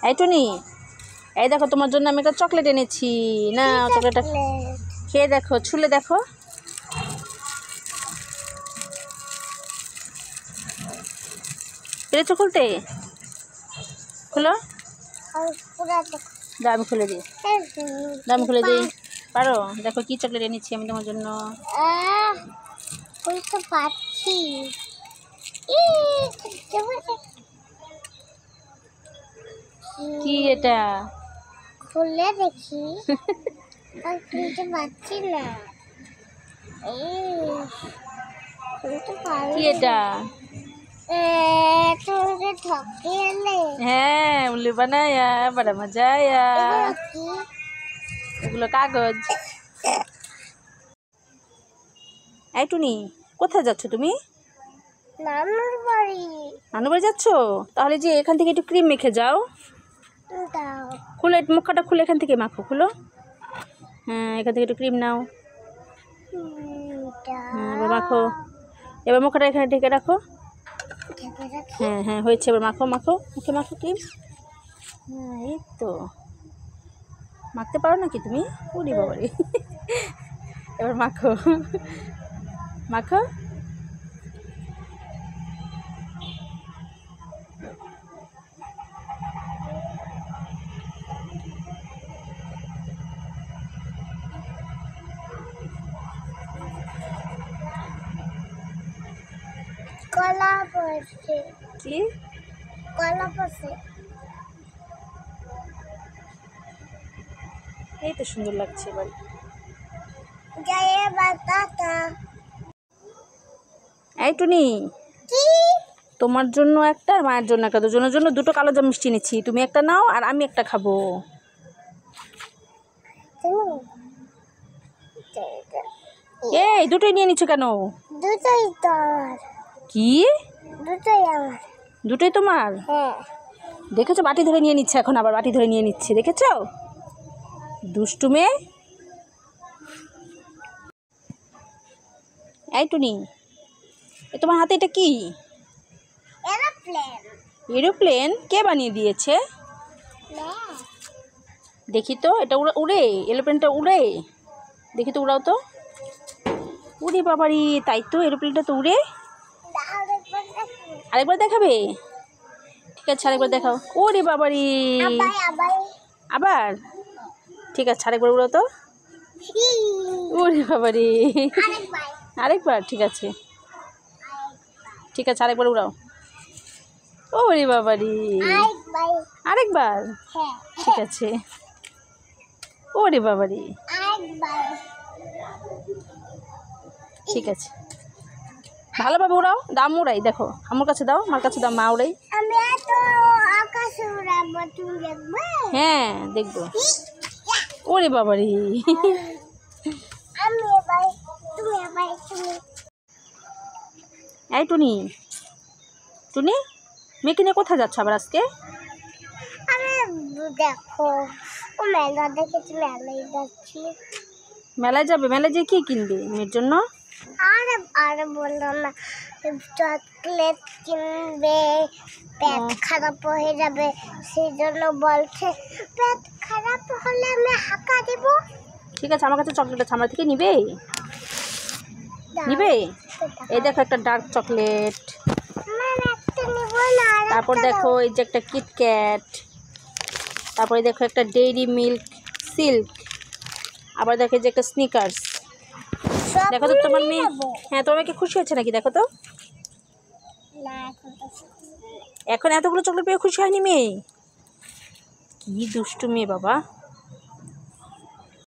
এই টুনি, এই দেখো তোমার জন্য আমি একটা চকলেট এনেছি। না, চকলেটটা খেয়ে দেখো, ছুলে দেখো। পেরেছো খুলতে? খুলো, আমি খুলে দিই। আমি খুলে দিই, পারো? দেখো কি চকলেট এনেছি আমি তোমার জন্য। কি এটা? খুলে দেখি। খুলতে পারছি না। কি এটা? হ্যাঁ, উল্লি বানায়া, বড় মজা আয়া। এগুলো কাগজ। এই টুনি, কোথায় যাচ্ছ তুমি? নানুর বাড়ি। নানুর বাড়ি যাচ্ছ? তাহলে যে এখান থেকে একটু ক্রিম মেখে যাও। খুলে মুখটা খুলে এখান থেকে মাখো, খুলো। হ্যাঁ, এখান থেকে একটু ক্রিম নাও। হ্যাঁ, এবার মাখো। এবার মুখটা এখানে ঢেকে রাখো। হ্যাঁ হ্যাঁ, হয়েছে। এবার মাখো মাখো, মুখে মাখো ক্রিম। হ্যাঁ, এই তো। মাখতে পারো নাকি তুমি? উড়ি বাবারে। এবার মাখো মাখো। কলা পড়ছে। কি কলা পড়ছে? এই তো সুন্দর লাগছে এবার। এই টুনি, কি তোমার জন্য একটা আর মায়ের জন্য একটা, দুজনের জন্য দুটো কালো জাম মিষ্টি এনেছি। তুমি একটা নাও আর আমি একটা খাবো। এই দুটোই নিয়ে নিচ্ছ কেন? দুটোই তো আমার। কি? দুটোই আমার। দুটোই তোমার? হ্যাঁ। দেখেছো, বাটি ধরে নিয়ে নিচ্ছে এখন, আবার বাটি ধরে নিয়ে নিচ্ছে, দেখেছো? দুষ্টু মেয়ে। এই টুনি, এ তোমার হাতে এটা কি? এরোপ্লেন। এরোপ্লেন? কে বানিয়ে দিয়েছে? দেখি তো, এটা উড়ে? এরোপ্লেনটা উড়ে? দেখি তো, উড়াও তো। উড়ে বাবারি, তাই তো, এরোপ্লেনটা তো উড়ে। আরেকবার দেখাবে? ঠিক আছে, আরেকবার দেখাও। ওরে বাবারি, আবার? ঠিক আছে, আরেকবার উড়াও তো। ওরে বাবারি, আরেকবার? ঠিক আছে ঠিক আছে, আরেকবার উড়াও। ওরে বাবারি, আরেকবার? ঠিক আছে। ওরে বাবারি, ঠিক আছে, ভালোভাবে উড়াও। দাম উড়াই, দেখো আমার কাছে দাও, আমার কাছে দাও, মা উড়াই। হ্যাঁ, দেখবো। ওরে বাবারি, এই টুনি, টুনি মেয়েকে নিয়ে কোথায় যাচ্ছ আবার আজকে? দেখো, ও মেলা দেখেছি, মেলায় যাচ্ছি। মেলায় যাবে? মেলায় যেয়ে কি কিনবে মেয়ের জন্য? আরে বললো না, চকলেট কিনবে, পেট খারাপ হয়ে যাবে, সেই জন্য বলছে পেট খারাপ হলে আমি হাঁকা দিব। ঠিক আছে, আমার কাছে চকলেট আছে, আমার থেকে নিবে? নিবে? এই দেখো একটা ডার্ক চকলেট। তারপর দেখো এই যে একটা কিটক্যাট। তারপরে দেখো একটা ডেইরি মিল্ক সিল্ক। আবার দেখো যে একটা স্নিকার্স। দেখো তো তোমার মেয়ে। হ্যাঁ, তোমার মেয়ে কি খুশি হচ্ছে নাকি? দেখো তো। এখন এতগুলো চকলেট পেয়ে খুশি হয়নি মেয়ে? কি দুষ্টু মেয়ে বাবা।